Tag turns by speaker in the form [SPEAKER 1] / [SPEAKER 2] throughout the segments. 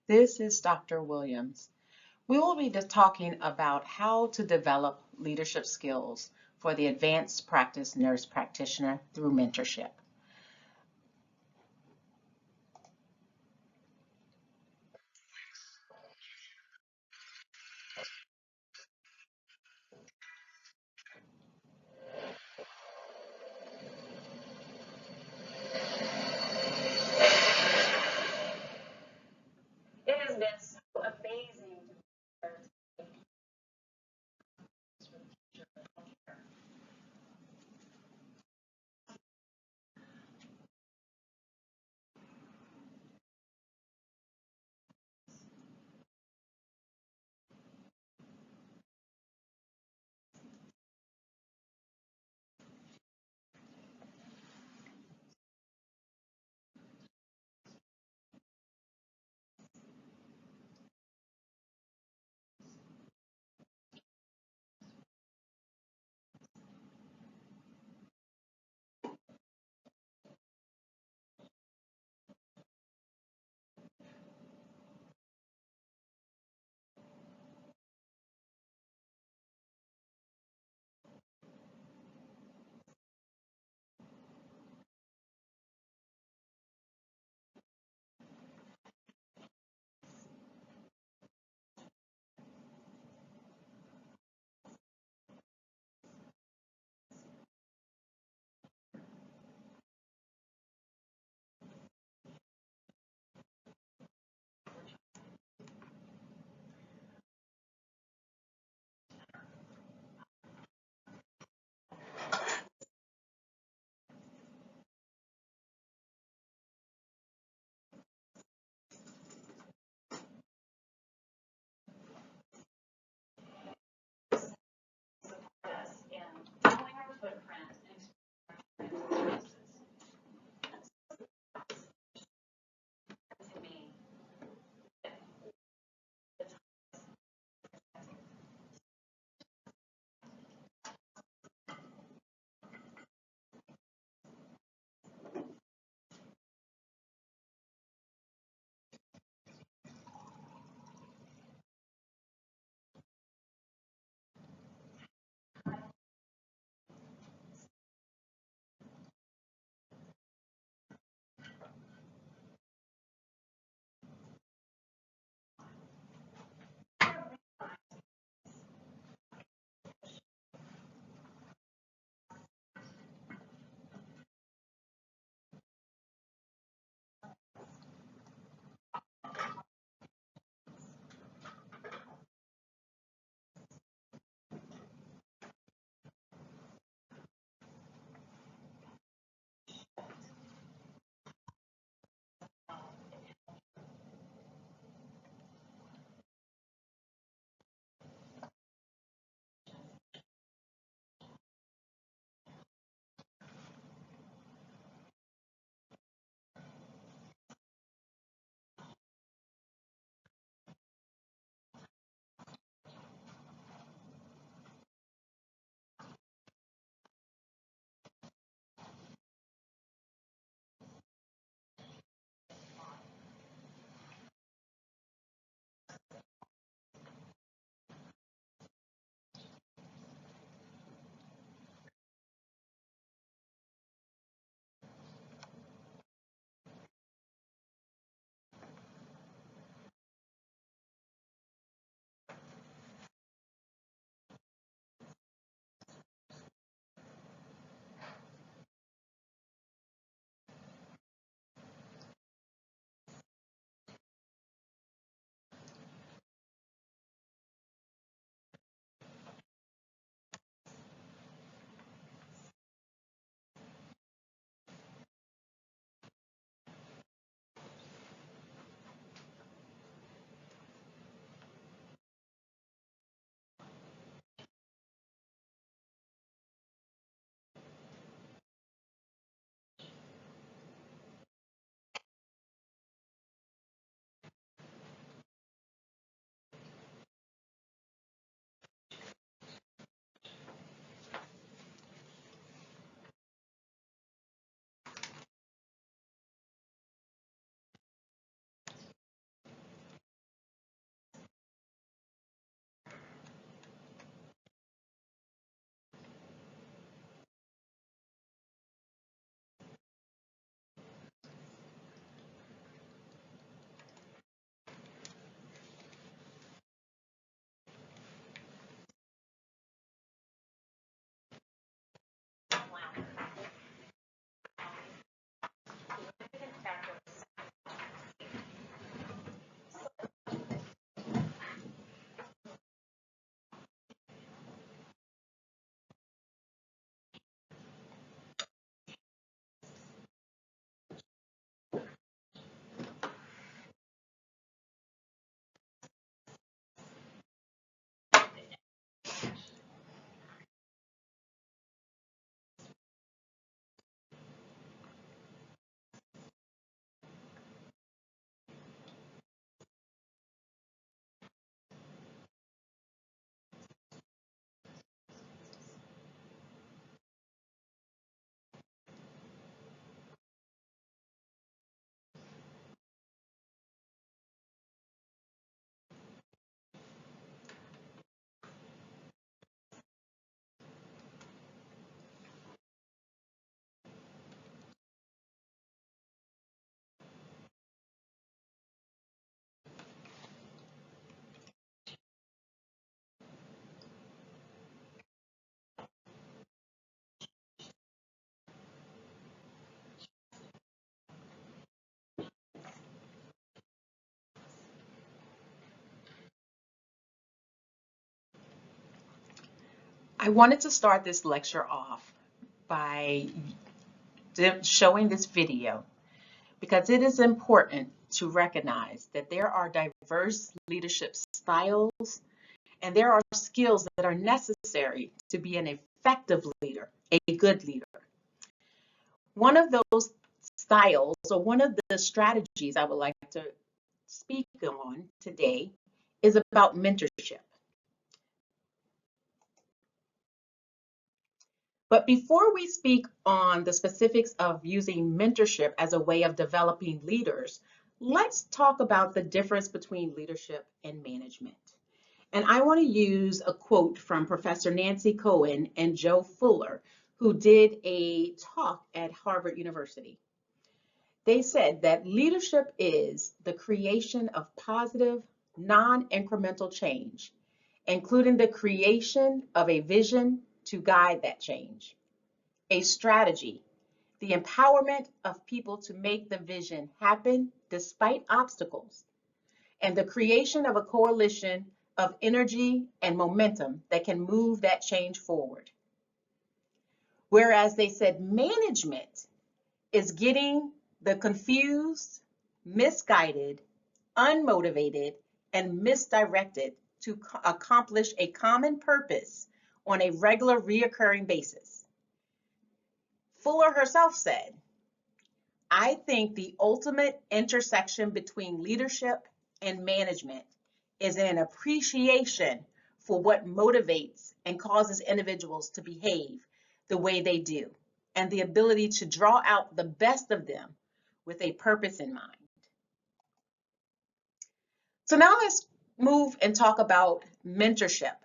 [SPEAKER 1] This is Dr. Williams. We will be talking about how to develop leadership skills for the advanced practice nurse practitioner through mentorship. It has been so amazing to I wanted to start this lecture off by showing this video because it is important to recognize that there are diverse leadership styles and there are skills that are necessary to be an effective leader, a good leader. One of those styles, or one of the strategies I would like to speak on today, is about mentorship. But before we speak on the specifics of using mentorship as a way of developing leaders, let's talk about the difference between leadership and management. And I want to use a quote from Professor Nancy Cohen and Joe Fuller, who did a talk at Harvard University. They said that leadership is the creation of positive, non-incremental change, including the creation of a vision to guide that change, a strategy, the empowerment of people to make the vision happen despite obstacles, and the creation of a coalition of energy and momentum that can move that change forward. Whereas they said management is getting the confused, misguided, unmotivated, and misdirected to accomplish a common purpose on a regular, reoccurring basis. Fuller herself said, I think the ultimate intersection between leadership and management is an appreciation for what motivates and causes individuals to behave the way they do, and the ability to draw out the best of them with a purpose in mind. So now let's move and talk about mentorship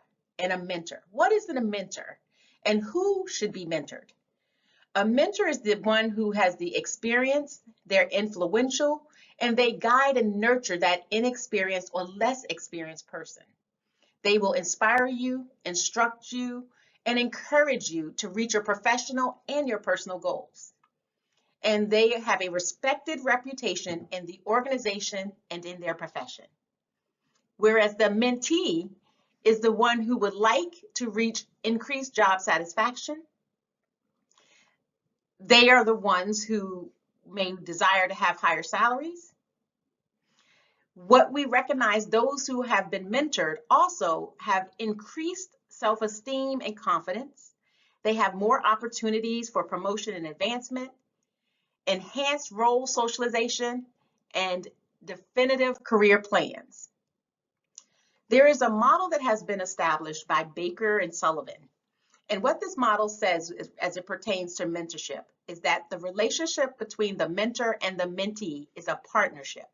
[SPEAKER 1] and a mentor. What is a mentor and who should be mentored? A mentor is the one who has the experience, they're influential, and they guide and nurture that inexperienced or less experienced person. They will inspire you, instruct you, and encourage you to reach your professional and your personal goals. And they have a respected reputation in the organization and in their profession. Whereas the mentee is the one who would like to reach increased job satisfaction. They are the ones who may desire to have higher salaries. What we recognize, those who have been mentored also have increased self-esteem and confidence. They have more opportunities for promotion and advancement, enhanced role socialization, and definitive career plans. There is a model that has been established by Baker and Sullivan. And what this model says as it pertains to mentorship is that the relationship between the mentor and the mentee is a partnership.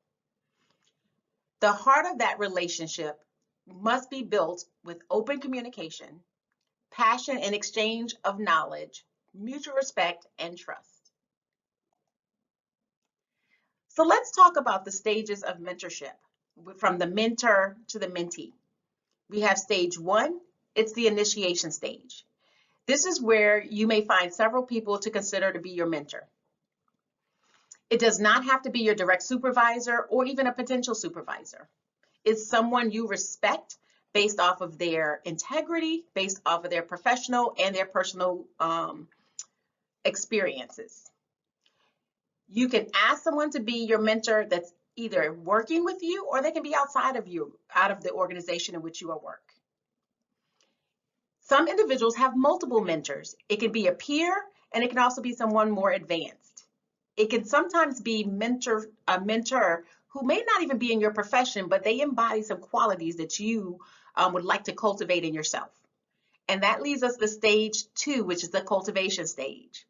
[SPEAKER 1] The heart of that relationship must be built with open communication, passion and exchange of knowledge, mutual respect, and trust. So let's talk about the stages of mentorship from the mentor to the mentee. We have stage one, it's the initiation stage. This is where you may find several people to consider to be your mentor. It does not have to be your direct supervisor or even a potential supervisor. It's someone you respect based off of their integrity, based off of their professional and their personal experiences. You can ask someone to be your mentor that's either working with you or they can be outside of you, out of the organization in which you are working. Some individuals have multiple mentors. It can be a peer and it can also be someone more advanced. It can sometimes be a mentor who may not even be in your profession, but they embody some qualities that you would like to cultivate in yourself. And that leads us to stage two, which is the cultivation stage.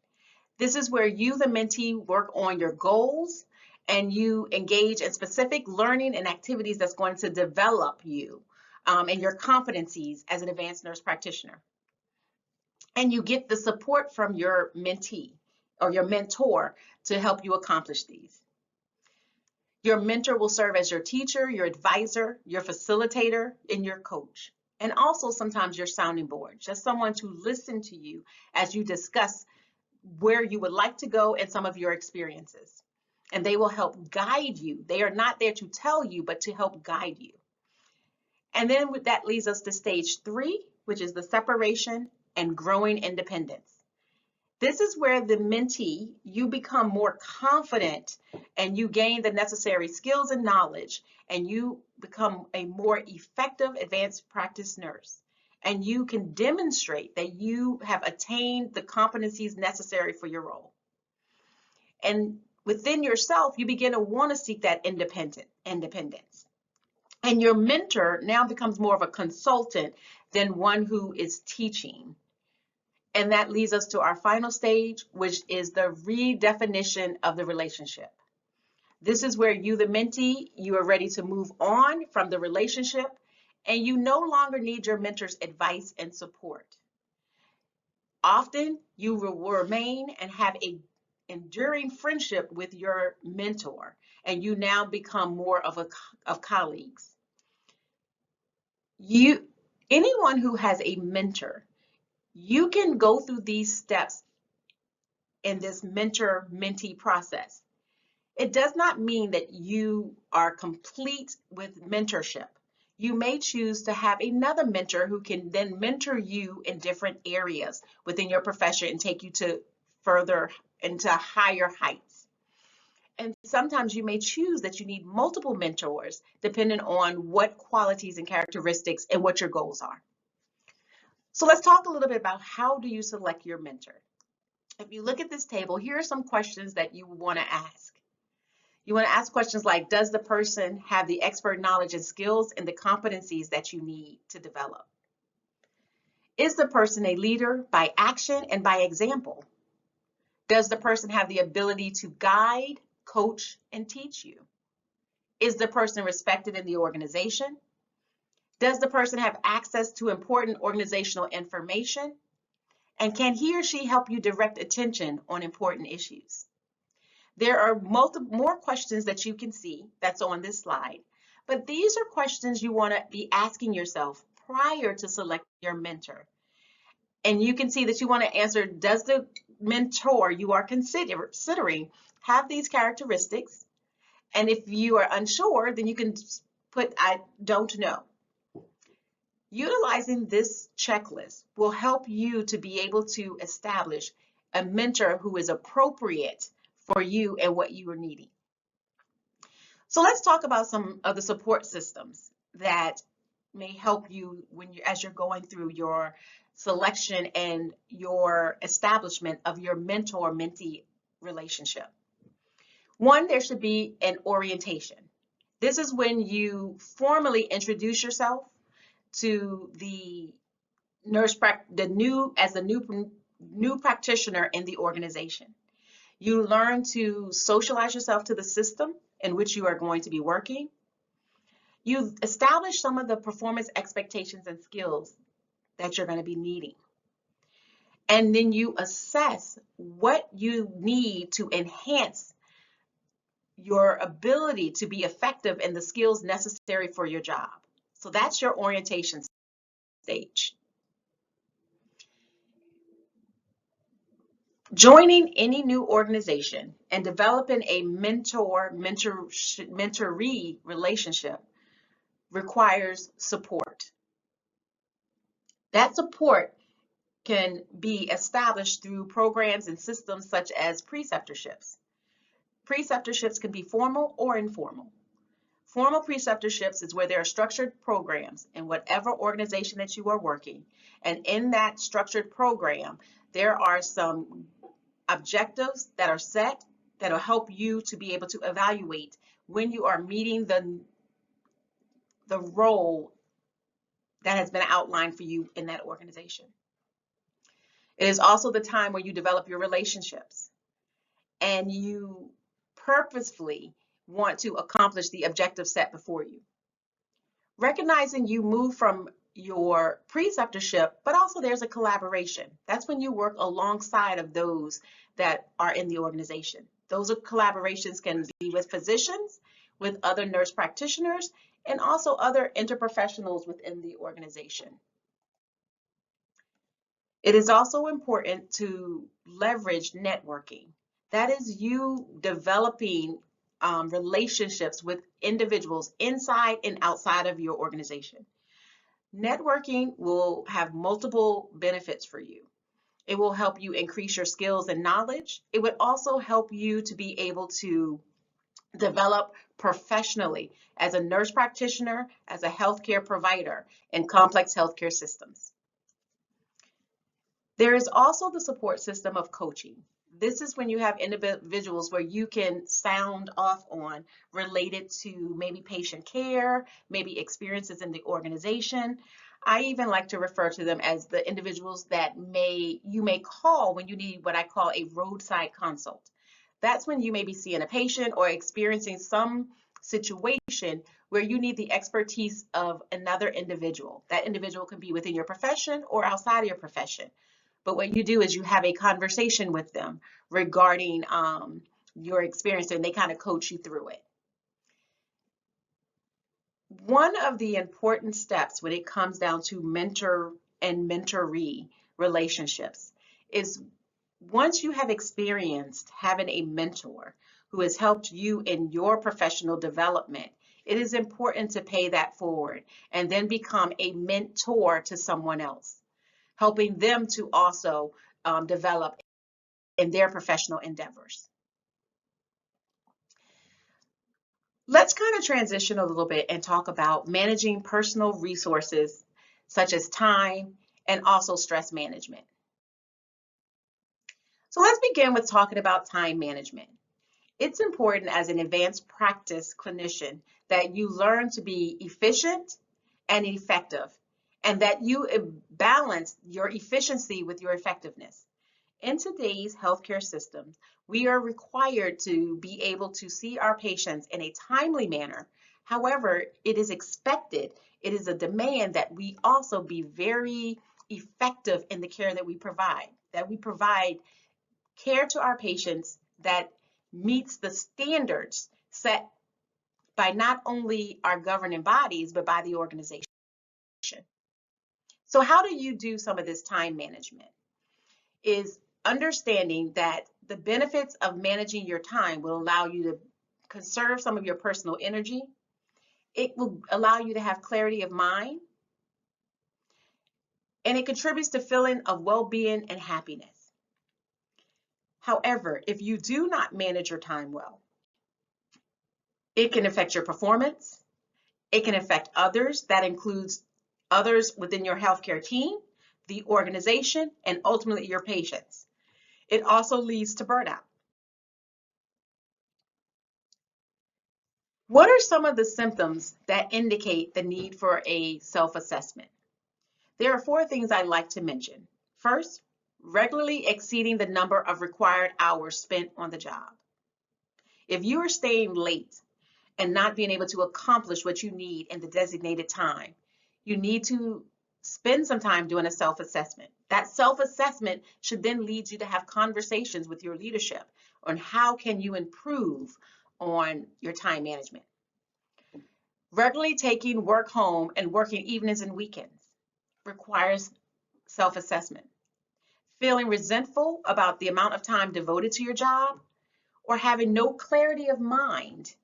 [SPEAKER 1] This is where you, the mentee, work on your goals and you engage in specific learning and activities that's going to develop you and your competencies as an advanced nurse practitioner. And you get the support from your mentee or your mentor to help you accomplish these. Your mentor will serve as your teacher, your advisor, your facilitator, and your coach. And also sometimes your sounding board, just someone to listen to you as you discuss where you would like to go and some of your experiences. And they will help guide you. They are not there to tell you, but to help guide you. And then that leads us to stage three, which is the separation and growing independence. This is where the mentee, you become more confident and you gain the necessary skills and knowledge, and you become a more effective advanced practice nurse. And you can demonstrate that you have attained the competencies necessary for your role. And within yourself, you begin to want to seek that independence. And your mentor now becomes more of a consultant than one who is teaching. And that leads us to our final stage, which is the redefinition of the relationship. This is where you, the mentee, you are ready to move on from the relationship, and you no longer need your mentor's advice and support. Often, you will remain and have an enduring friendship with your mentor, and you now become more of colleagues. Anyone who has a mentor, you can go through these steps in this mentor-mentee process. It does not mean that you are complete with mentorship. You may choose to have another mentor who can then mentor you in different areas within your profession and take you to further into higher heights. And sometimes you may choose that you need multiple mentors depending on what qualities and characteristics and what your goals are. So let's talk a little bit about how do you select your mentor. If you look at this table, here are some questions that you want to ask. You want to ask questions like, does the person have the expert knowledge and skills and the competencies that you need to develop? Is the person a leader by action and by example? Does the person have the ability to guide, coach, and teach you? Is the person respected in the organization? Does the person have access to important organizational information? And can he or she help you direct attention on important issues? There are more questions that you can see that's on this slide, but these are questions you want to be asking yourself prior to selecting your mentor. And you can see that you want to answer, does the mentor you are considering have these characteristics? And if you are unsure, then you can put, I don't know. Utilizing this checklist will help you to be able to establish a mentor who is appropriate for you and what you are needing. So let's talk about some of the support systems that may help you as you're going through your selection and your establishment of your mentor-mentee relationship. One, there should be an orientation. This is when you formally introduce yourself to the new practitioner in the organization. You learn to socialize yourself to the system in which you are going to be working. You establish some of the performance expectations and skills that you're going to be needing. And then you assess what you need to enhance your ability to be effective in the skills necessary for your job. So that's your orientation stage. Joining any new organization and developing a mentor-mentee relationship requires support. That support can be established through programs and systems such as preceptorships. Preceptorships can be formal or informal. Formal preceptorships is where there are structured programs in whatever organization that you are working. And in that structured program, there are some objectives that are set that will help you to be able to evaluate when you are meeting the role that has been outlined for you in that organization. It is also the time where you develop your relationships and you purposefully want to accomplish the objective set before you. Recognizing you move from your preceptorship, but also there's a collaboration. That's when you work alongside of those that are in the organization. Those collaborations can be with physicians, with other nurse practitioners, and also other interprofessionals within the organization. It is also important to leverage networking. That is you developing relationships with individuals inside and outside of your organization. Networking will have multiple benefits for you. It will help you increase your skills and knowledge. It would also help you to be able to develop professionally as a nurse practitioner, as a healthcare provider in complex healthcare systems. There is also the support system of coaching. This is when you have individuals where you can sound off on related to maybe patient care, maybe experiences in the organization. I even like to refer to them as the individuals that you may call when you need what I call a roadside consult. That's when you may be seeing a patient or experiencing some situation where you need the expertise of another individual. That individual can be within your profession or outside of your profession. But what you do is you have a conversation with them regarding your experience, and they kind of coach you through it. One of the important steps when it comes down to mentor and mentoree relationships is once you have experienced having a mentor who has helped you in your professional development, it is important to pay that forward and then become a mentor to someone else, helping them to also develop in their professional endeavors. Let's kind of transition a little bit and talk about managing personal resources such as time and also stress management. So let's begin with talking about time management. It's important as an advanced practice clinician that you learn to be efficient and effective, and that you balance your efficiency with your effectiveness. In today's healthcare system, we are required to be able to see our patients in a timely manner. However, it is expected, it is a demand that we also be very effective in the care that we provide care to our patients that meets the standards set by not only our governing bodies, but by the organization. So how do you do some of this time management? Is understanding that the benefits of managing your time will allow you to conserve some of your personal energy. It will allow you to have clarity of mind, and it contributes to feeling of well-being and happiness. However, if you do not manage your time well, it can affect your performance. It can affect others. That includes others within your healthcare team, the organization, and ultimately your patients. It also leads to burnout. What are some of the symptoms that indicate the need for a self-assessment? There are 4 things I'd like to mention. First, regularly exceeding the number of required hours spent on the job. If you are staying late and not being able to accomplish what you need in the designated time, you need to spend some time doing a self-assessment. That self-assessment should then lead you to have conversations with your leadership on how can you improve on your time management. Regularly taking work home and working evenings and weekends requires self-assessment. Feeling resentful about the amount of time devoted to your job, or having no clarity of mind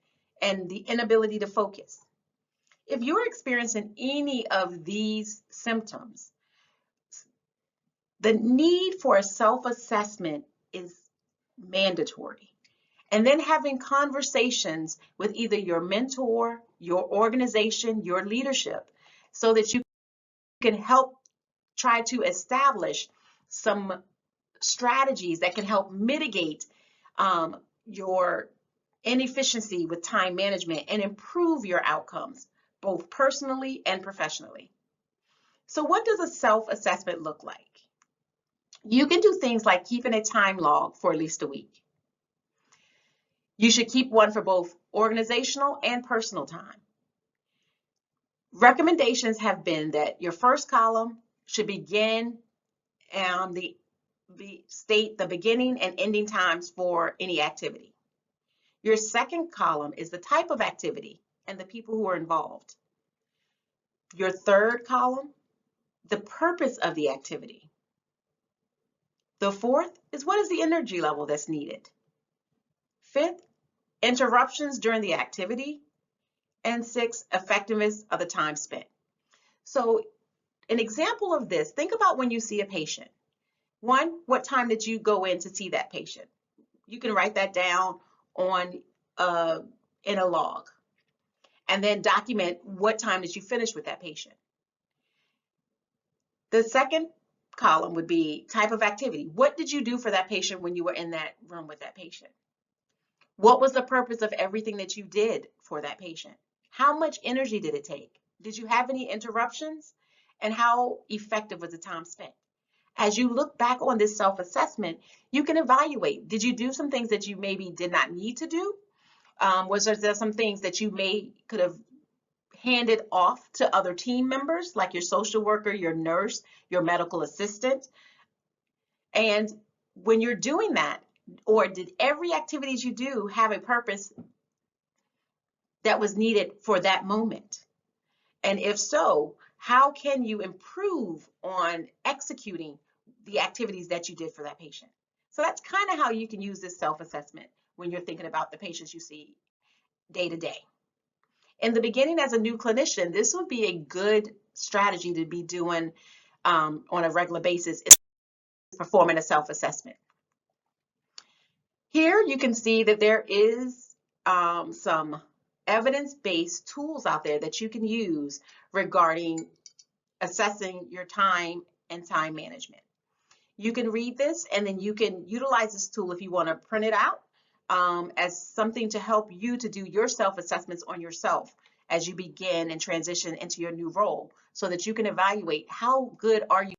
[SPEAKER 1] and the inability to focus. If you're experiencing any of these symptoms, the need for a self-assessment is mandatory. And then having conversations with either your mentor, your organization, your leadership, so that you can help try to establish some strategies that can help mitigate your inefficiency with time management and improve your outcomes, both personally and professionally. So what does a self-assessment look like? You can do things like keeping a time log for at least a week. You should keep one for both organizational and personal time. Recommendations have been that your first column should begin state the beginning and ending times for any activity. Your second column is the type of activity and the people who are involved. Your third column, the purpose of the activity. The fourth is what is the energy level that's needed. Fifth, interruptions during the activity. And 6, effectiveness of the time spent. So an example of this, think about when you see a patient. One, what time did you go in to see that patient? You can write that down on in a log, and then document what time did you finish with that patient. The second column would be type of activity. What did you do for that patient when you were in that room with that patient? What was the purpose of everything that you did for that patient? How much energy did it take? Did you have any interruptions? And how effective was the time spent? As you look back on this self-assessment, you can evaluate, did you do some things that you maybe did not need to do? Was there some things that you could have handed off to other team members, like your social worker, your nurse, your medical assistant? And when you're doing that, or did every activity you do have a purpose that was needed for that moment? And if so, how can you improve on executing the activities that you did for that patient? So that's kind of how you can use this self-assessment when you're thinking about the patients you see day to day. In the beginning, as a new clinician, this would be a good strategy to be doing on a regular basis, is performing a self-assessment. Here you can see that there is some evidence-based tools out there that you can use regarding assessing your time and time management. You can read this, and then you can utilize this tool if you want to print it out as something to help you to do your self-assessments on yourself as you begin and transition into your new role, so that you can evaluate how good are you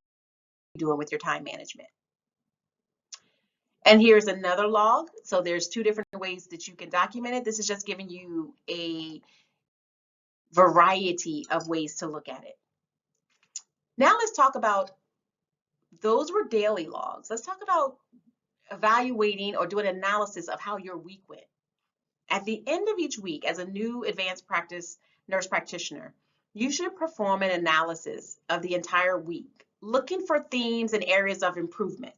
[SPEAKER 1] doing with your time management. And here's another log. So there's two different ways that you can document it. This is just giving you a variety of ways to look at it. Now let's talk about, those were daily logs. Let's talk about evaluating or doing analysis of how your week went. At the end of each week, as a new advanced practice nurse practitioner, you should perform an analysis of the entire week, looking for themes and areas of improvement.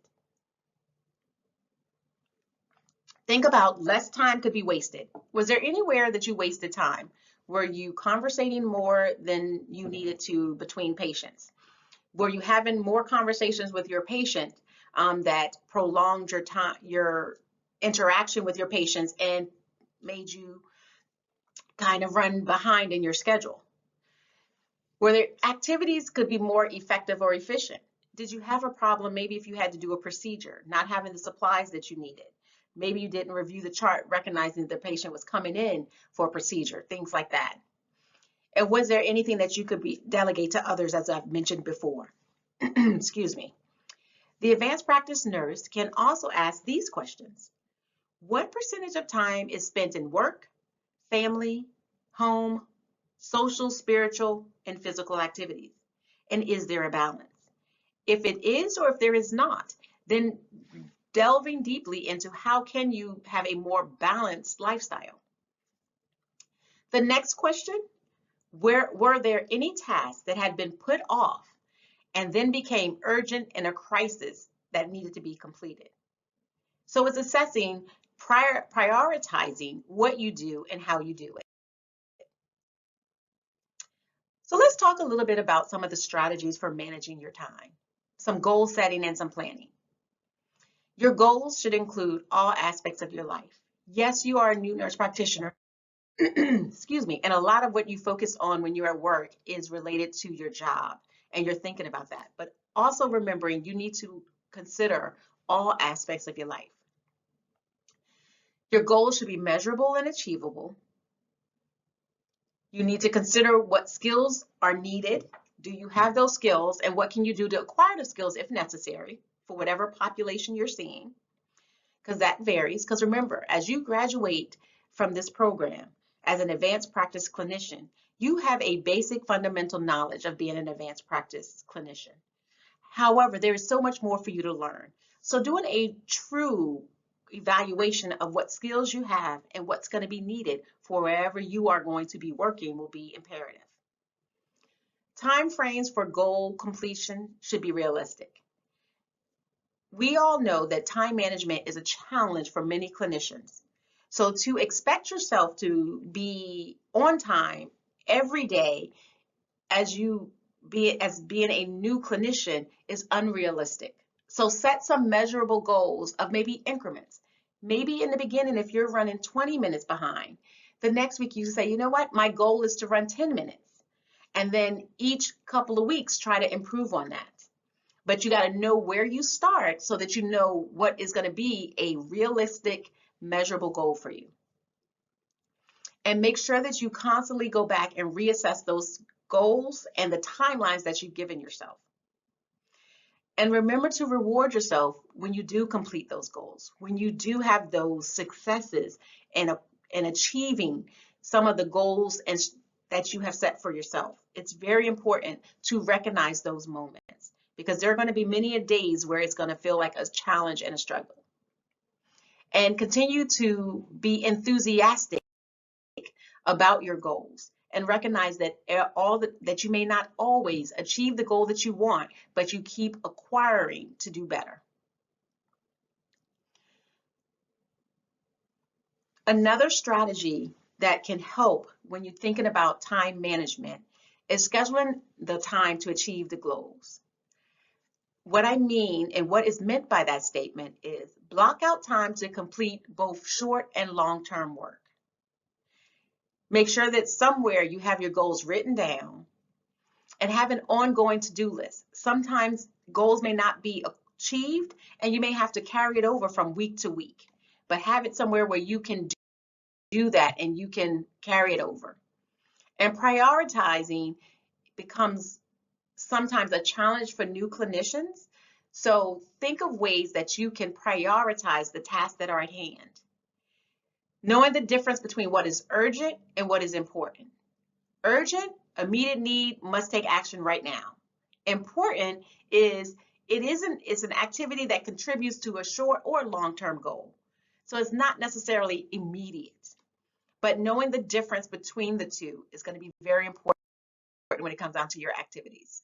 [SPEAKER 1] Think about, less time could be wasted. Was there anywhere that you wasted time? Were you conversating more than you needed to between patients? Were you having more conversations with your patient that prolonged your time, your interaction with your patients, and made you kind of run behind in your schedule? Were there activities could be more effective or efficient? Did you have a problem maybe if you had to do a procedure, not having the supplies that you needed? Maybe you didn't review the chart, recognizing the patient was coming in for a procedure, things like that. And was there anything that you could delegate to others, as I've mentioned before? Excuse me. The advanced practice nurse can also ask these questions. What percentage of time is spent in work, family, home, social, spiritual, and physical activities? And is there a balance? If it is, or if there is not, then delving deeply into how can you have a more balanced lifestyle. The next question, were there any tasks that had been put off and then became urgent in a crisis that needed to be completed? So it's assessing, prioritizing what you do and how you do it. So let's talk a little bit about some of the strategies for managing your time, some goal setting and some planning. Your goals should include all aspects of your life. Yes, you are a new nurse practitioner, excuse me, and a lot of what you focus on when you're at work is related to your job, and you're thinking about that. But also remembering you need to consider all aspects of your life. Your goals should be measurable and achievable. You need to consider what skills are needed. Do you have those skills, and what can you do to acquire the skills if necessary for whatever population you're seeing? Because that varies. Because remember, as you graduate from this program as an advanced practice clinician, you have a basic fundamental knowledge of being an advanced practice clinician. However, there is so much more for you to learn. So doing a true evaluation of what skills you have and what's going to be needed for wherever you are going to be working will be imperative. Time frames for goal completion should be realistic. We all know that time management is a challenge for many clinicians. So to expect yourself to be on time every day as you being a new clinician is unrealistic. So set some measurable goals of maybe increments. Maybe in the beginning, if you're running 20 minutes behind, the next week you say, you know what, my goal is to run 10 minutes. And then each couple of weeks, try to improve on that. But you got to know where you start so that you know what is going to be a realistic, measurable goal for you. And make sure that you constantly go back and reassess those goals and the timelines that you've given yourself. And remember to reward yourself when you do complete those goals, when you do have those successes in achieving some of the goals that you have set for yourself. It's very important to recognize those moments because there are going to be many days where it's going to feel like a challenge and a struggle. And continue to be enthusiastic about your goals and recognize that that you may not always achieve the goal that you want, but you keep acquiring to do better. Another strategy that can help when you're thinking about time management is scheduling the time to achieve the goals. What I mean and what is meant by that statement is block out time to complete both short and long-term work. Make sure that somewhere you have your goals written down and have an ongoing to-do list. Sometimes goals may not be achieved and you may have to carry it over from week to week, but have it somewhere where you can do that and you can carry it over. And prioritizing becomes sometimes a challenge for new clinicians. So think of ways that you can prioritize the tasks that are at hand. Knowing the difference between what is urgent and what is important. Urgent, immediate need, must take action right now. Important is it's an activity that contributes to a short or long-term goal. So it's not necessarily immediate. But knowing the difference between the two is going to be very important when it comes down to your activities.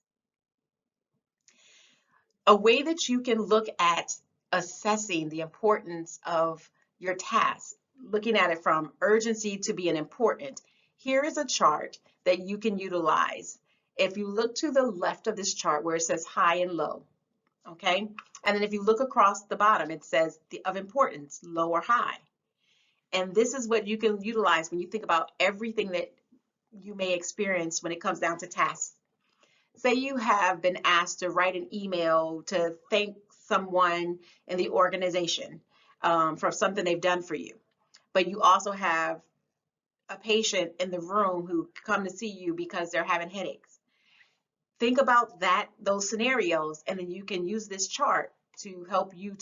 [SPEAKER 1] A way that you can look at assessing the importance of your task, looking at it from urgency to being important, here is a chart that you can utilize. If you look to the left of this chart where it says high and low, okay? And then if you look across the bottom, it says of importance, low or high. And this is what you can utilize when you think about everything that you may experience when it comes down to tasks. Say you have been asked to write an email to thank someone in the organization for something they've done for you, but you also have a patient in the room who come to see you because they're having headaches. Think about those scenarios, and then you can use this chart to help you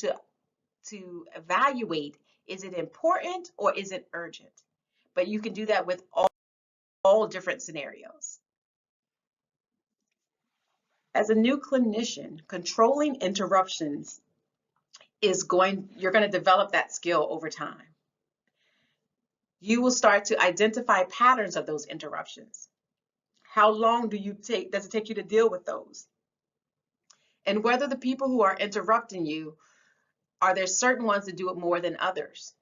[SPEAKER 1] to evaluate, is it important or is it urgent? But you can do that with all different scenarios. As a new clinician, controlling interruptions you're going to develop that skill over time. You will start to identify patterns of those interruptions. How long does it take you to deal with those? And whether the people who are interrupting you, are there certain ones that do it more than others?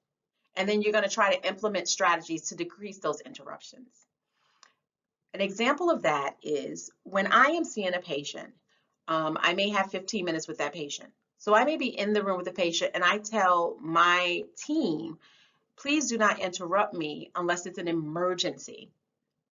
[SPEAKER 1] And then you're going to try to implement strategies to decrease those interruptions. An example of that is when I am seeing a patient, I may have 15 minutes with that patient. So I may be in the room with the patient and I tell my team, please do not interrupt me unless it's an emergency,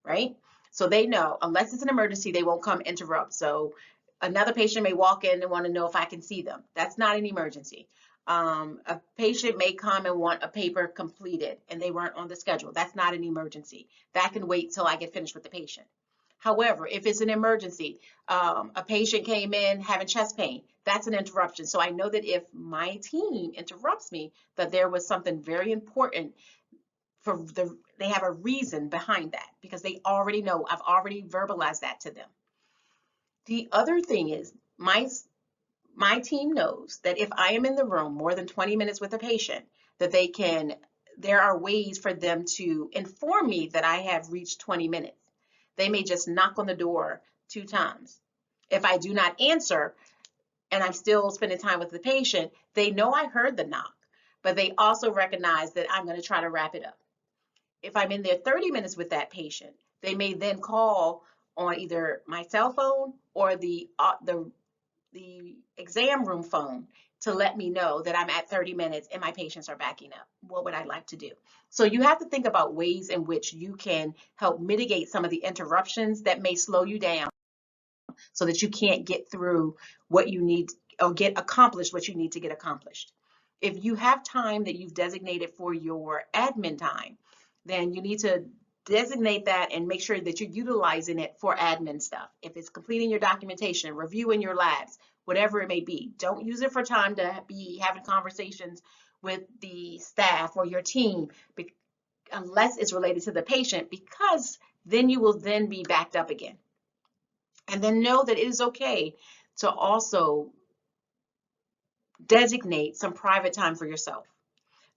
[SPEAKER 1] right? So they know unless it's an emergency, they won't come interrupt. So another patient may walk in and want to know if I can see them. That's not an emergency. A patient may come and want a paper completed and they weren't on the schedule. That's not an emergency. That can wait till I get finished with the patient. However, if it's an emergency, a patient came in having chest pain, that's an interruption. So I know that if my team interrupts me, that there was something very important they have a reason behind that because they already know, I've already verbalized that to them. The other thing is my team knows that if I am in the room more than 20 minutes with a patient, that there are ways for them to inform me that I have reached 20 minutes. They may just knock on the door 2 times. If I do not answer and I'm still spending time with the patient, they know I heard the knock, but they also recognize that I'm going to try to wrap it up. If I'm in there 30 minutes with that patient, they may then call on either my cell phone or the exam room phone to let me know that I'm at 30 minutes and my patients are backing up. What would I like to do? So you have to think about ways in which you can help mitigate some of the interruptions that may slow you down so that you can't get through what you need or get accomplished what you need to get accomplished. If you have time that you've designated for your admin time, then you need to designate that and make sure that you're utilizing it for admin stuff. If it's completing your documentation, reviewing your labs, whatever it may be, don't use it for time to be having conversations with the staff or your team unless it's related to the patient, because then you will then be backed up again. And then know that it is okay to also designate some private time for yourself.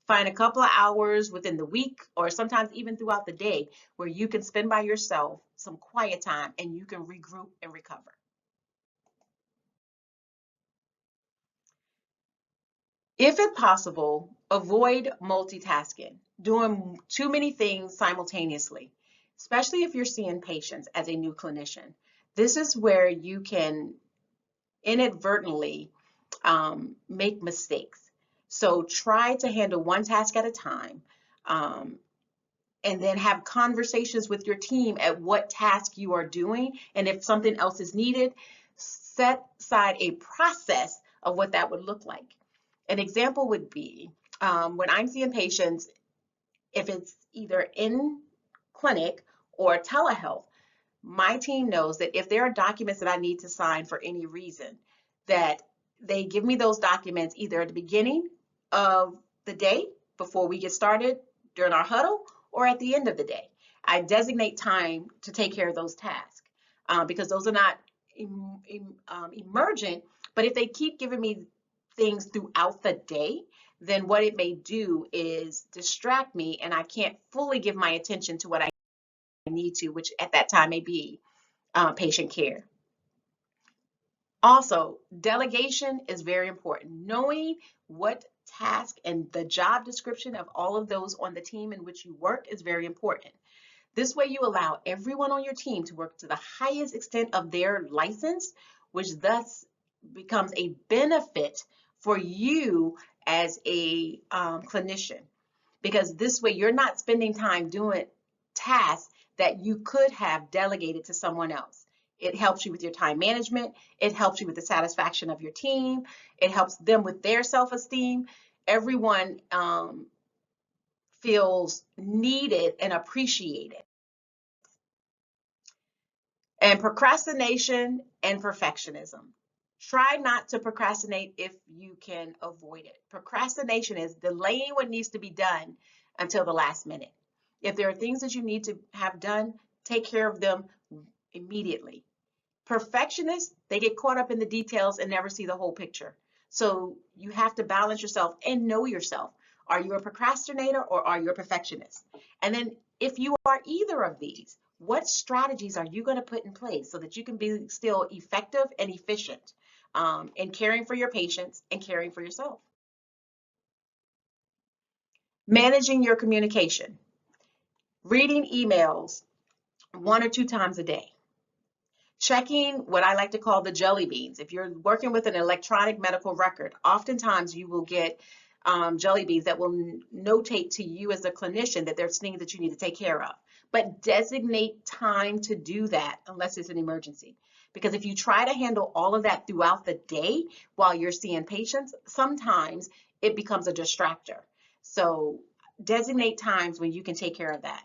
[SPEAKER 1] Find a couple of hours within the week or sometimes even throughout the day where you can spend by yourself some quiet time and you can regroup and recover. If it's possible, avoid multitasking, doing too many things simultaneously, especially if you're seeing patients as a new clinician. This is where you can inadvertently make mistakes. So try to handle one task at a time, and then have conversations with your team at what task you are doing. And if something else is needed, set aside a process of what that would look like. An example would be when I'm seeing patients, if it's either in clinic or telehealth, my team knows that if there are documents that I need to sign for any reason, that they give me those documents either at the beginning of the day before we get started during our huddle or at the end of the day. I designate time to take care of those tasks because those are not emergent, but if they keep giving me things throughout the day, then what it may do is distract me and I can't fully give my attention to what I need to, which at that time may be patient care. Also, delegation is very important. Knowing what task and the job description of all of those on the team in which you work is very important. This way you allow everyone on your team to work to the highest extent of their license, which thus becomes a benefit for you as a clinician. Because this way you're not spending time doing tasks that you could have delegated to someone else. It helps you with your time management. It helps you with the satisfaction of your team. It helps them with their self-esteem. Everyone feels needed and appreciated. And procrastination and perfectionism. Try not to procrastinate if you can avoid it. Procrastination is delaying what needs to be done until the last minute. If there are things that you need to have done, take care of them immediately. Perfectionists, they get caught up in the details and never see the whole picture. So you have to balance yourself and know yourself. Are you a procrastinator or are you a perfectionist? And then if you are either of these, what strategies are you going to put in place so that you can be still effective and efficient in caring for your patients and caring for yourself? Managing your communication. Reading emails 1 or 2 times a day. Checking what I like to call the jelly beans. If you're working with an electronic medical record, oftentimes you will get jelly beans that will notate to you as a clinician that there's things that you need to take care of. But designate time to do that unless it's an emergency. Because if you try to handle all of that throughout the day while you're seeing patients, sometimes it becomes a distractor. So designate times when you can take care of that.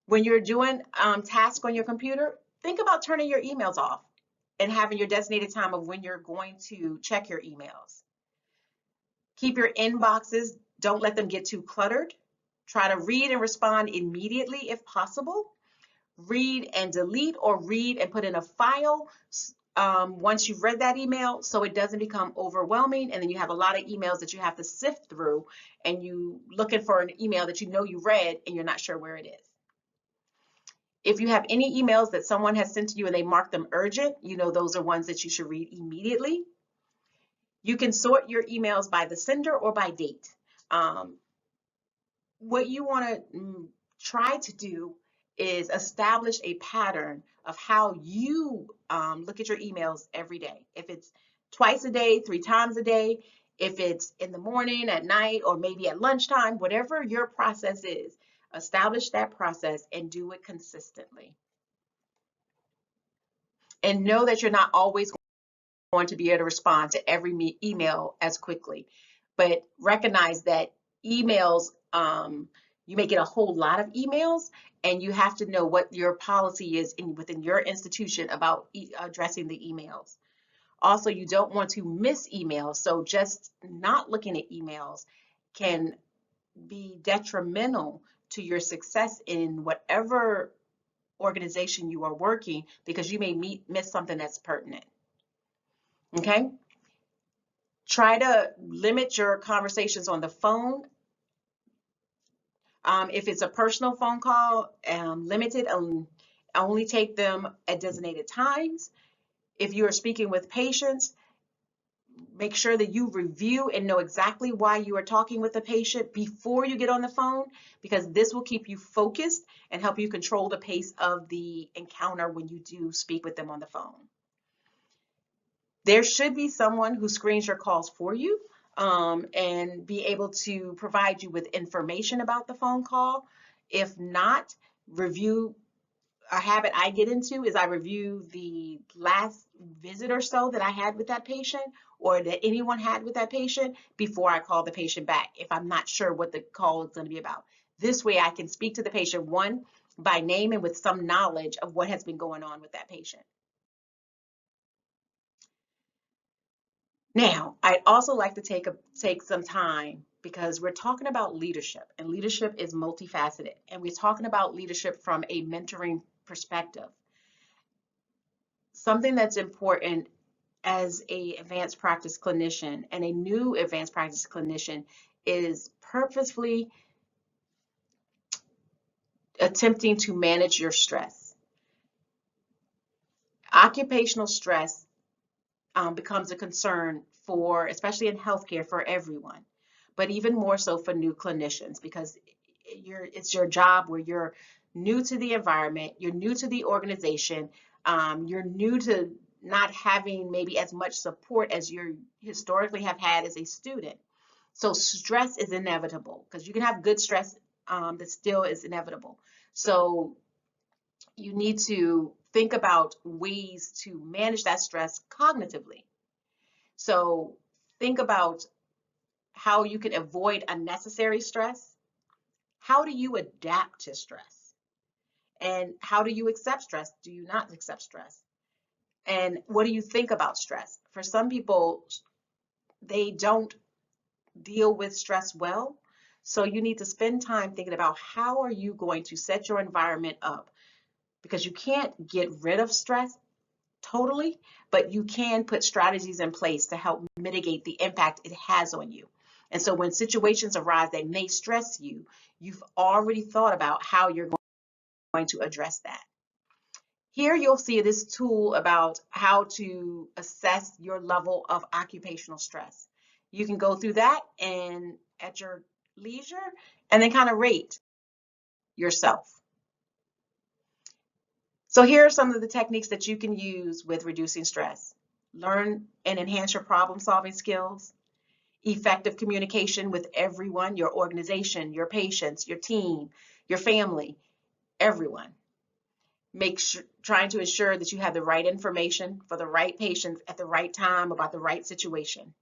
[SPEAKER 1] When you're doing tasks on your computer, think about turning your emails off and having your designated time of when you're going to check your emails. Keep your inboxes, don't let them get too cluttered. Try to read and respond immediately if possible. Read and delete or read and put in a file once you've read that email so it doesn't become overwhelming and then you have a lot of emails that you have to sift through and you looking for an email that you know you read and you're not sure where it is. If you have any emails that someone has sent to you and they mark them urgent, you know those are ones that you should read immediately. You can sort your emails by the sender or by date. What you want to try to do is establish a pattern of how you look at your emails every day. If it's twice a day, 3 times a day, if it's in the morning, at night, or maybe at lunchtime, whatever your process is, establish that process and do it consistently. And know that you're not always going to be able to respond to every email as quickly, but recognize that emails, you may get a whole lot of emails, and you have to know what your policy is within your institution about addressing the emails. Also, you don't want to miss emails, so just not looking at emails can be detrimental to your success in whatever organization you are working, because you may miss something that's pertinent. Okay? Try to limit your conversations on the phone. If it's a personal phone call, limit it. Only take them at designated times. If you are speaking with patients, make sure that you review and know exactly why you are talking with the patient before you get on the phone, because this will keep you focused and help you control the pace of the encounter when you do speak with them on the phone. There should be someone who screens your calls for you and be able to provide you with information about the phone call. If not, review. A habit I get into is I review the last visit or so that I had with that patient, or that anyone had with that patient, before I call the patient back if I'm not sure what the call is going to be about. This way I can speak to the patient, one, by name and with some knowledge of what has been going on with that patient. Now, I'd also like to take some time, because we're talking about leadership, and leadership is multifaceted, and we're talking about leadership from a mentoring perspective. Something that's important as a advanced practice clinician and a new advanced practice clinician is purposefully attempting to manage your stress. Occupational stress becomes a concern for, especially in healthcare, for everyone, but even more so for new clinicians, because it's your job where you're new to the environment, you're new to the organization, you're new to not having maybe as much support as you historically have had as a student. So stress is inevitable, because you can have good stress that still is inevitable. So you need to think about ways to manage that stress cognitively. So think about how you can avoid unnecessary stress. How do you adapt to stress? And how do you accept stress? Do you not accept stress? And what do you think about stress? For some people, they don't deal with stress well. So you need to spend time thinking about how are you going to set your environment up, because you can't get rid of stress totally, but you can put strategies in place to help mitigate the impact it has on you. And so when situations arise that may stress you, you've already thought about how you're going to address that. Here you'll see this tool about how to assess your level of occupational stress. You can go through that and at your leisure, and then kind of rate yourself. So here are some of the techniques that you can use with reducing stress. Learn and enhance your problem-solving skills, effective communication with everyone, your organization, your patients, your team, your family, everyone. Trying to ensure that you have the right information for the right patient at the right time about the right situation,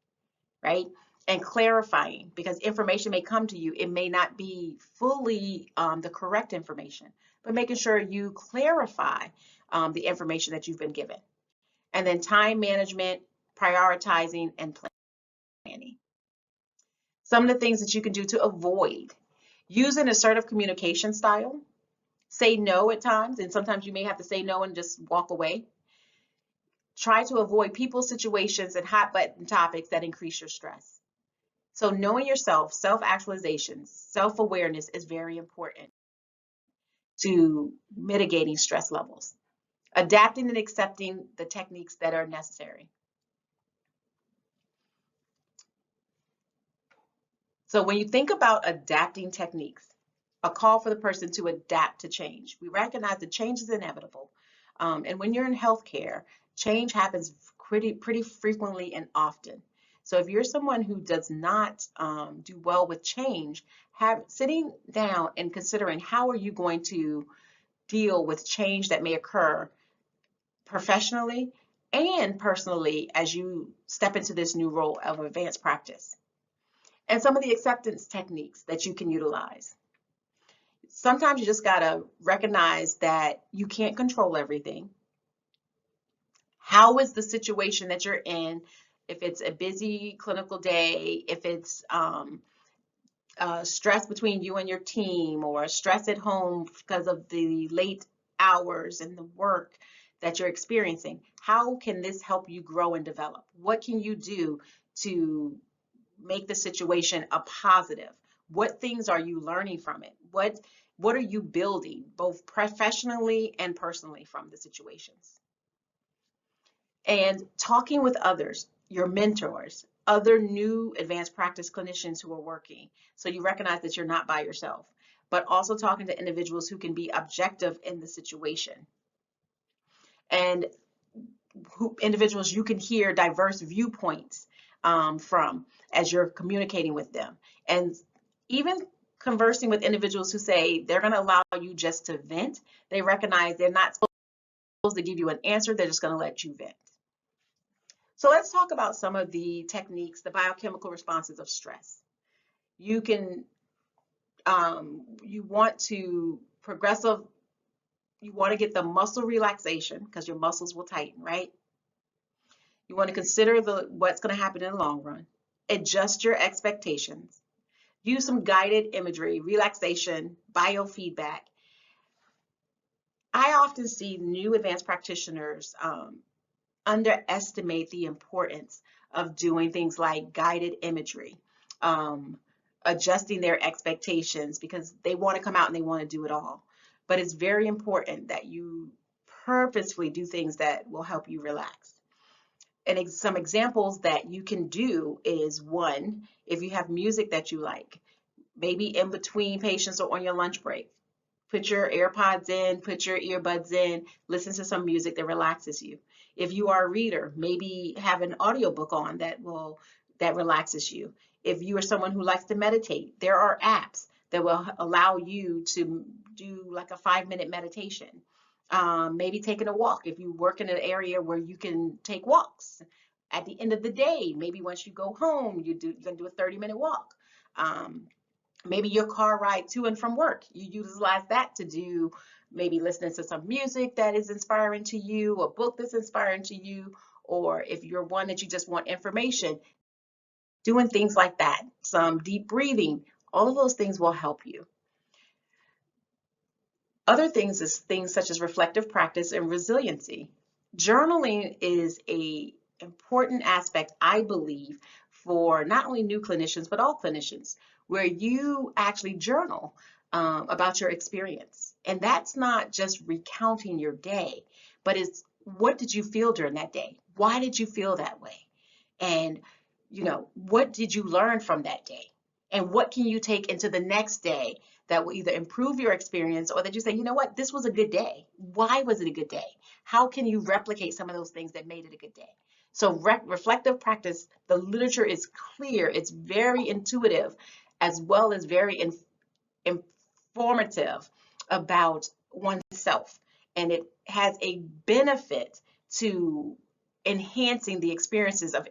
[SPEAKER 1] right? And clarifying, because information may come to you, it may not be fully the correct information, but making sure you clarify the information that you've been given. And then time management, prioritizing, and planning. Some of the things that you can do to avoid: use an assertive communication style. Say no at times, and sometimes you may have to say no and just walk away. Try to avoid people, situations, and hot button topics that increase your stress. So knowing yourself, self-actualization, self-awareness is very important to mitigating stress levels. Adapting and accepting the techniques that are necessary. So when you think about adapting techniques, a call for the person to adapt to change. We recognize that change is inevitable. And when you're in healthcare, change happens pretty frequently and often. So if you're someone who does not do well with change, sitting down and considering how are you going to deal with change that may occur professionally and personally as you step into this new role of advanced practice. And some of the acceptance techniques that you can utilize. Sometimes you just got to recognize that you can't control everything. How is the situation that you're in? If it's a busy clinical day, if it's stress between you and your team, or stress at home because of the late hours and the work that you're experiencing, how can this help you grow and develop? What can you do to make the situation a positive? What things are you learning from it? What are you building both professionally and personally from the situations? And talking with others, your mentors, other new advanced practice clinicians who are working, so you recognize that you're not by yourself, but also talking to individuals who can be objective in the situation. And individuals you can hear diverse viewpoints from as you're communicating with them. And even conversing with individuals who say they're going to allow you just to vent, they recognize they're not supposed to give you an answer, they're just going to let you vent. So let's talk about some of the techniques, the biochemical responses of stress. You can, you want to get the muscle relaxation because your muscles will tighten, right? You want to consider what's going to happen in the long run. Adjust your expectations. Use some guided imagery, relaxation, biofeedback. I often see new advanced practitioners underestimate the importance of doing things like guided imagery, adjusting their expectations because they want to come out and they want to do it all. But it's very important that you purposefully do things that will help you relax. And some examples that you can do is, one, if you have music that you like, maybe in between patients or on your lunch break, put your AirPods in, put your earbuds in, listen to some music that relaxes you. If you are a reader, maybe have an audiobook on that relaxes you. If you are someone who likes to meditate, there are apps that will allow you to do like a 5-minute meditation. Maybe taking a walk if you work in an area where you can take walks. At the end of the day, maybe once you go home, you're gonna do a 30-minute walk. Maybe your car ride to and from work, you utilize that to do maybe listening to some music that is inspiring to you, a book that's inspiring to you, or if you're one that you just want information, doing things like that, some deep breathing, all of those things will help you. Other things is things such as reflective practice and resiliency. Journaling is an important aspect, I believe, for not only new clinicians, but all clinicians, where you actually journal about your experience. And that's not just recounting your day, but it's what did you feel during that day? Why did you feel that way? And, what did you learn from that day? And what can you take into the next day that will either improve your experience or that you say, you know what, this was a good day. Why was it a good day? How can you replicate some of those things that made it a good day? So reflective practice, the literature is clear. It's very intuitive as well as very informative about oneself. And it has a benefit to enhancing the experiences of